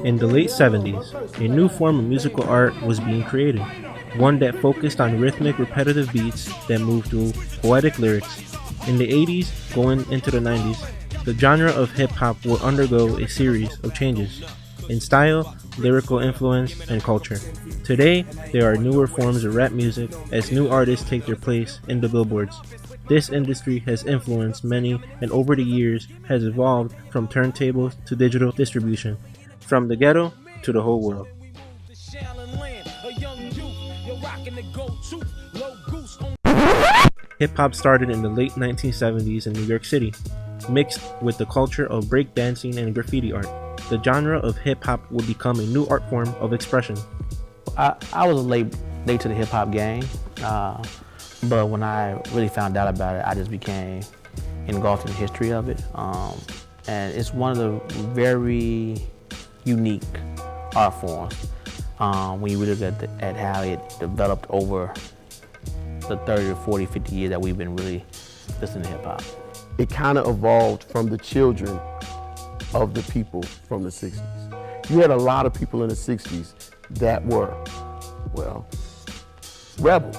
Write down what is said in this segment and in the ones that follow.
In the late 70s, a new form of musical art was being created, one that focused on rhythmic, repetitive beats that moved through poetic lyrics. In the 80s, going into the 90s, the genre of hip hop will undergo a series of changes in style, lyrical influence, and culture. Today, there are newer forms of rap music as new artists take their place in the billboards. This industry has influenced many and over the years has evolved from turntables to digital distribution, from the ghetto to the whole world. Hip hop started in the late 1970s in New York City, mixed with the culture of breakdancing and graffiti art. The genre of hip hop would become a new art form of expression. I was late to the hip hop game, but when I really found out about it, I just became engulfed in the history of it. And it's one of the very unique art forms when you really look at how it developed over the 30 or 40, 50 years that we've been really listening to hip hop. It kind of evolved from the children of the people from the 60s. You had a lot of people in the 60s that were, well, rebels.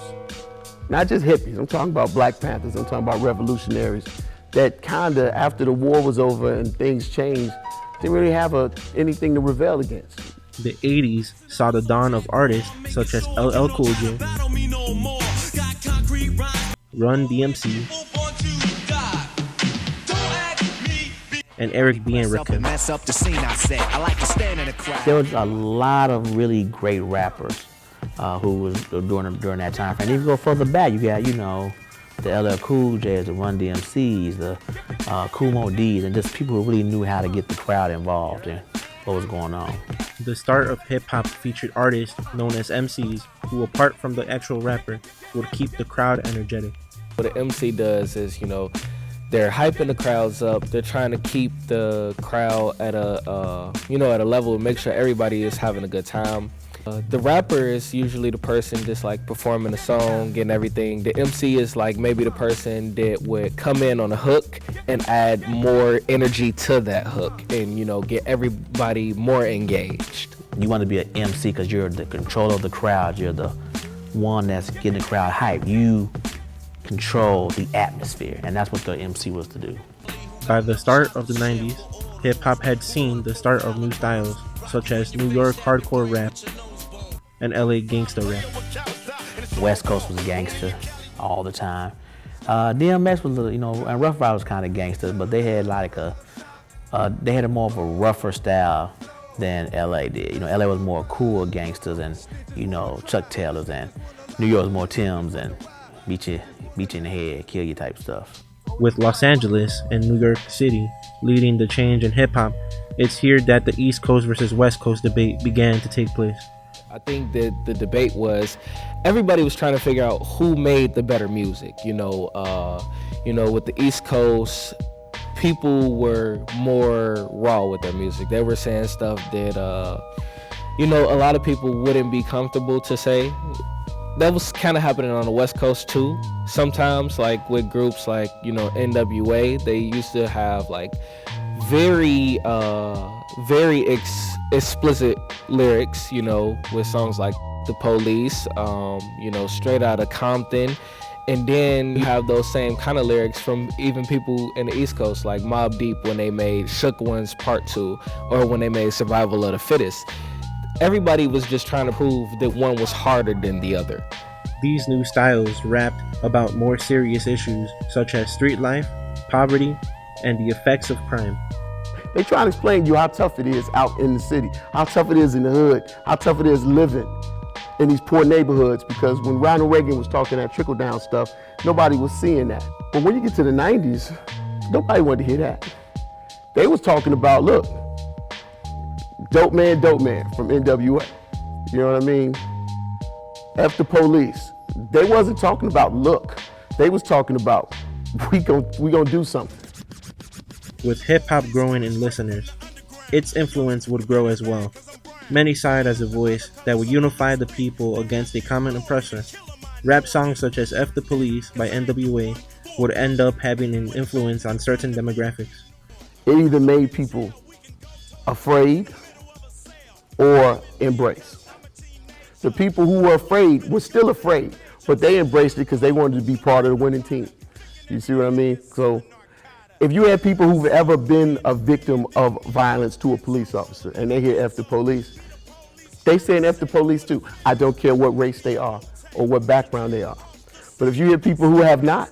Not just hippies, I'm talking about Black Panthers, I'm talking about revolutionaries that kind of, after the war was over and things changed, didn't really have anything to rebel against. The 80s saw the dawn of artists such as LL Cool J, Run DMC, and Eric B. and Rakim. There was a lot of really great rappers who was during that time frame. If you go further back, you got, the LL Cool J's, the Run DMC's, the Kool Moe D's, and just people who really knew how to get the crowd involved in what was going on. The start of hip-hop featured artists known as MCs who, apart from the actual rapper, would keep the crowd energetic. What an MC does is, they're hyping the crowds up. They're trying to keep the crowd at at a level, make sure everybody is having a good time. The rapper is usually the person just like performing the song and everything. The MC is like maybe the person that would come in on a hook and add more energy to that hook and, get everybody more engaged. You want to be an MC because you're the controller of the crowd. You're the one that's getting the crowd hyped. You control the atmosphere, and that's what the MC was to do. By the start of the 90s, hip-hop had seen the start of new styles, such as New York hardcore rap and LA gangsta rap. West Coast was gangster all the time. DMX was, and Rough Rider was kind of gangster, but they had they had a more of a rougher style than LA did. LA was more cool gangsters and, Chuck Taylors, and New York was more Timbs and beat you in the head, kill you type stuff. With Los Angeles and New York City leading the change in hip-hop, it's here that the East Coast versus West Coast debate began to take place. I think that the debate was, everybody was trying to figure out who made the better music. With the East Coast, people were more raw with their music. They were saying stuff that, a lot of people wouldn't be comfortable to say. That was kind of happening on the West Coast too. Sometimes, like with groups like, NWA, they used to have like very explicit lyrics, with songs like The Police, Straight Outta Compton. And then you have those same kind of lyrics from even people in the East Coast, like Mobb Deep when they made Shook Ones Part 2, or when they made Survival of the Fittest. Everybody was just trying to prove that one was harder than the other. These new styles rapped about more serious issues such as street life, poverty, and the effects of crime. They try to explain to you how tough it is out in the city, how tough it is in the hood, how tough it is living in these poor neighborhoods, because when Ronald Reagan was talking that trickle-down stuff, nobody was seeing that. But when you get to the 90s, nobody wanted to hear that. They was talking about, look, Dope Man from NWA. You know what I mean? F the police. They wasn't talking about look. They was talking about we gonna do something. With hip-hop growing in listeners, its influence would grow as well. Many saw it as a voice that would unify the people against a common oppressor. Rap songs such as F the Police by NWA would end up having an influence on certain demographics. It either made people afraid or embrace. The people who were afraid were still afraid, but they embraced it because they wanted to be part of the winning team. You see what I mean? So if you have people who've ever been a victim of violence to a police officer and they hear F the police, they saying F the police too. I don't care what race they are or what background they are. But if you hear people who have not,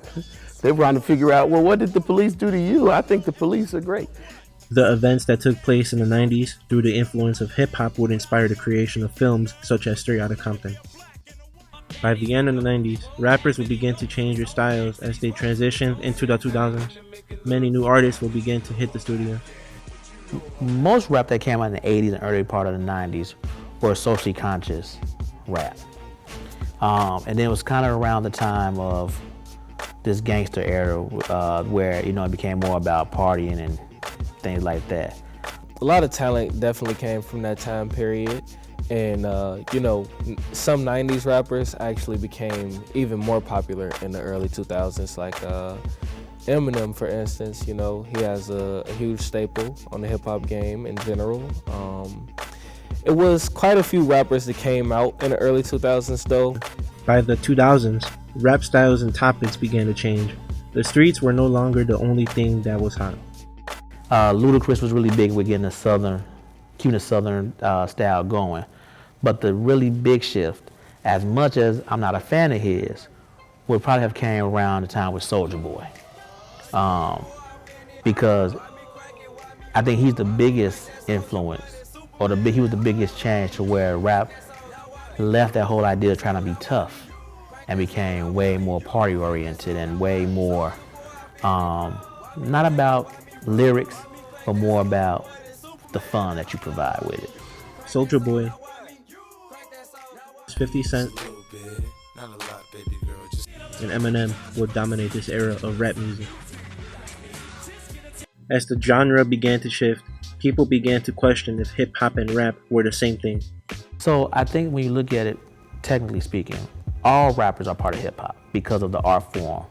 they're trying to figure out, well, what did the police do to you? I think the police are great. The events that took place in the 90s through the influence of hip-hop would inspire the creation of films such as Straight Outta Compton. By the end of the 90s, rappers would begin to change their styles as they transitioned into the 2000s. Many new artists would begin to hit the studio. Most rap that came out in the 80s and early part of the 90s were socially conscious rap. And then it was kind of around the time of this gangster era where, it became more about partying and things like that. A lot of talent definitely came from that time period. And, some 90s rappers actually became even more popular in the early 2000s, like Eminem, for instance. He has a huge staple on the hip-hop game in general. It was quite a few rappers that came out in the early 2000s, though. By the 2000s, rap styles and topics began to change. The streets were no longer the only thing that was hot. Ludacris was really big with getting the keeping the southern style going. But the really big shift, as much as I'm not a fan of his, would probably have came around the time with Soulja Boy. Because I think he's the biggest influence, or he was the biggest change to where rap left that whole idea of trying to be tough and became way more party oriented and way more, not about lyrics, but more about the fun that you provide with it. Soulja Boy, 50 Cent, and Eminem would dominate this era of rap music. As the genre began to shift, people began to question if hip-hop and rap were the same thing. So I think when you look at it, technically speaking, all rappers are part of hip-hop because of the art form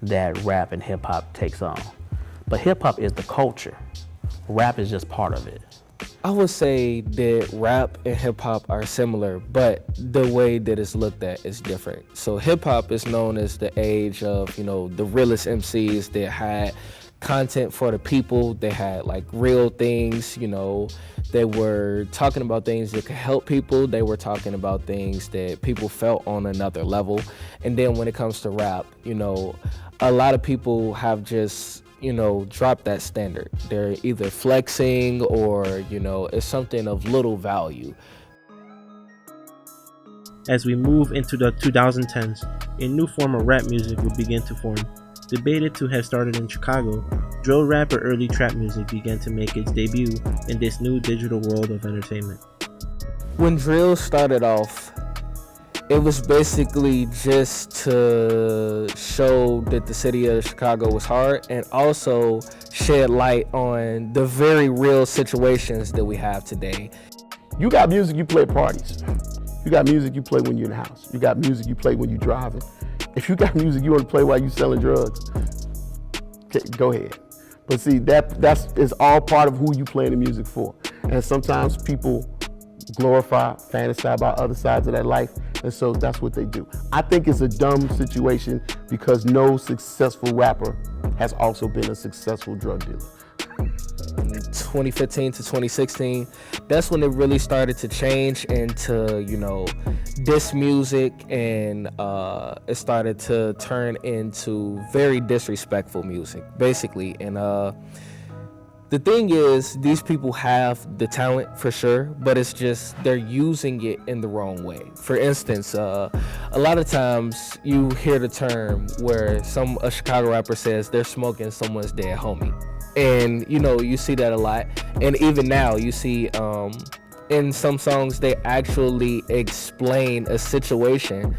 that rap and hip-hop takes on. But hip-hop is the culture. Rap is just part of it. I would say that rap and hip-hop are similar, but the way that it's looked at is different. So hip-hop is known as the age of, the realest MCs that had content for the people. They had like real things, they were talking about things that could help people. They were talking about things that people felt on another level. And then when it comes to rap, a lot of people have just drop that standard. They're either flexing or, it's something of little value. As we move into the 2010s, a new form of rap music would begin to form. Debated to have started in Chicago, drill rap or early trap music began to make its debut in this new digital world of entertainment. When drill started off, it was basically just to show that the city of Chicago was hard and also shed light on the very real situations that we have today. You got music you play at parties. You got music you play when you're in the house. You got music you play when you're driving. If you got music you want to play while you're selling drugs, go ahead. But see, that's all part of who you playing the music for. And sometimes people glorify, fantasize about other sides of that life, and so that's what they do. I think it's a dumb situation because no successful rapper has also been a successful drug dealer. 2015 to 2016, that's when it really started to change into, diss music, and it started to turn into very disrespectful music, basically. And the thing is, these people have the talent for sure, but it's just they're using it in the wrong way. For instance, a lot of times you hear the term where a Chicago rapper says they're smoking someone's dead homie. And you see that a lot. And even now you see in some songs they actually explain a situation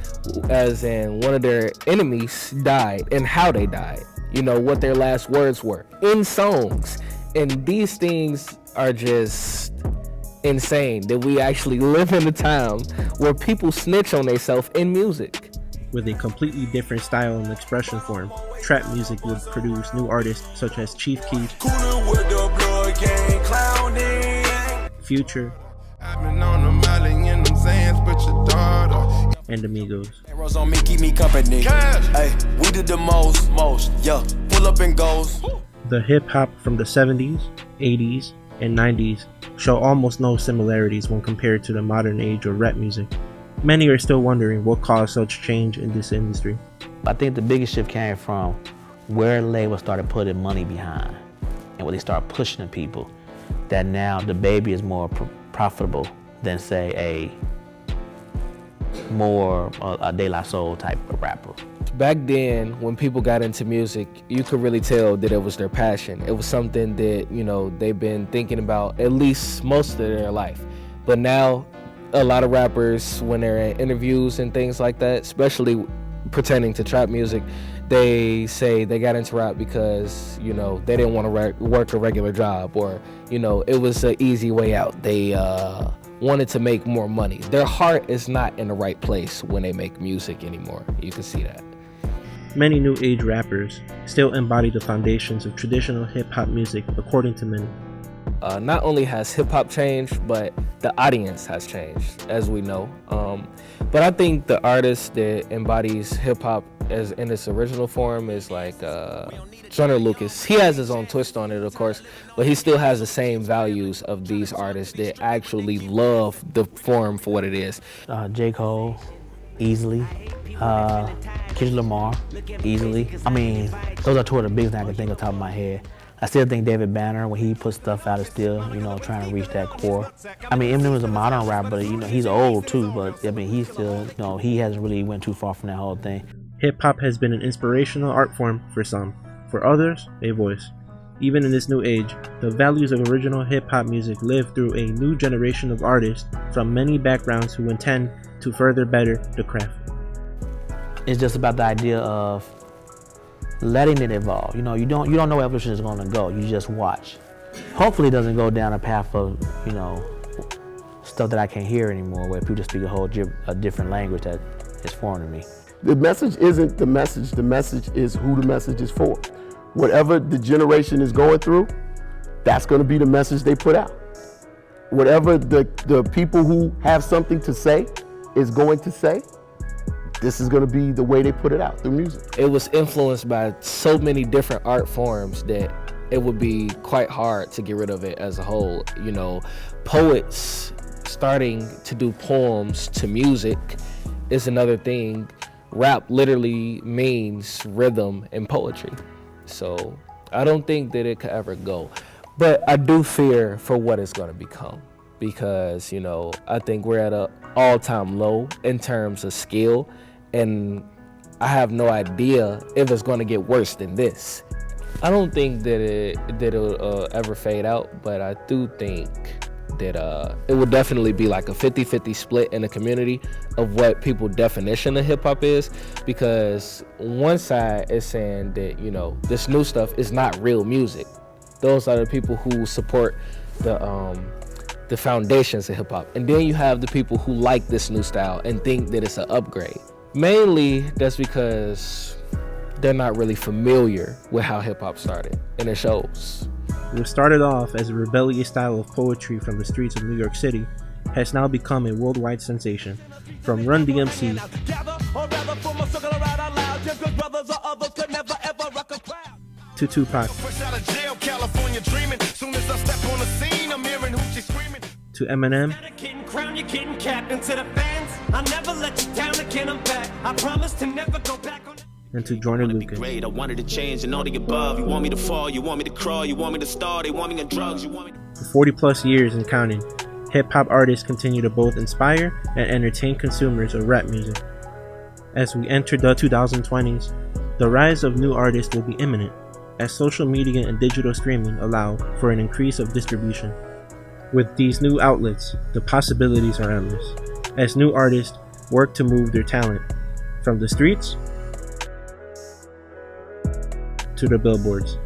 as in one of their enemies died and how they died, what their last words were in songs. And these things are just insane that we actually live in a time where people snitch on themselves in music. With a completely different style and expression form, trap music would produce new artists such as Chief Keef, Future, and Amigos. On me, keep me company. Hey, we did the most, yeah. Pull up and goes. The hip-hop from the 70s, 80s, and 90s show almost no similarities when compared to the modern age of rap music. Many are still wondering what caused such change in this industry. I think the biggest shift came from where labels started putting money behind and what they started pushing to people, that now the baby is more profitable than, say, a De La Soul type of rapper. Back then, when people got into music, you could really tell that it was their passion. It was something that, you know, they've been thinking about at least most of their life. But now, a lot of rappers, when they're in interviews and things like that, especially pertaining to trap music, they say they got into rap because, you know, they didn't want to work a regular job, or, you know, it was an easy way out. They wanted to make more money. Their heart is not in the right place when they make music anymore. You can see that. Many new age rappers still embody the foundations of traditional hip-hop music, according to many. Not only has hip-hop changed, but the audience has changed, as we know. But I think the artist that embodies hip-hop as in its original form is like Joyner Lucas. He has his own twist on it, of course, but he still has the same values of these artists that actually love the form for what it is. J. Cole, easily. Kendrick Lamar, easily. I mean, those are two of the biggest things I can think of top of my head. I still think David Banner, when he puts stuff out, is still, you know, trying to reach that core. I mean, Eminem is a modern rapper, but, you know, he's old too, but, I mean, he's still, you know, he hasn't really went too far from that whole thing. Hip-hop has been an inspirational art form for some. For others, a voice. Even in this new age, the values of original hip-hop music live through a new generation of artists from many backgrounds who intend to further better the craft. It's just about the idea of letting it evolve. You know, you don't know where evolution is going to go. You just watch. Hopefully, it doesn't go down a path of, you know, stuff that I can't hear anymore, where people just speak a different language that is foreign to me. The message isn't the message. The message is who the message is for. Whatever the generation is going through, that's going to be the message they put out. Whatever the people who have something to say is going to say, this is going to be the way they put it out through music. It was influenced by so many different art forms that it would be quite hard to get rid of it as a whole. You know, poets starting to do poems to music is another thing. Rap literally means rhythm and poetry. So I don't think that it could ever go. But I do fear for what it's going to become, because, you know, I think we're at an all-time low in terms of skill, and I have no idea if it's going to get worse than this. I don't think that it'll ever fade out, but I do think that it will definitely be like a 50-50 split in the community of what people's definition of hip-hop is, because one side is saying that, you know, this new stuff is not real music. Those are the people who support the foundations of hip-hop. And then you have the people who like this new style and think that it's an upgrade. Mainly, that's because they're not really familiar with how hip-hop started, and it shows. What started off as a rebellious style of poetry from the streets of New York City has now become a worldwide sensation. From Run DMC to Tupac to Eminem and to Joyner Lucas. I wanted to change and all the above. You want me to fall, you want me to crawl, you want me to star, they want me on drugs, you want me to... For 40 plus years and counting, hip-hop artists continue to both inspire and entertain consumers of rap music. As we enter the 2020s, the rise of new artists will be imminent, as social media and digital streaming allow for an increase of distribution. With these new outlets, the possibilities are endless, as new artists work to move their talent from the streets to the billboards.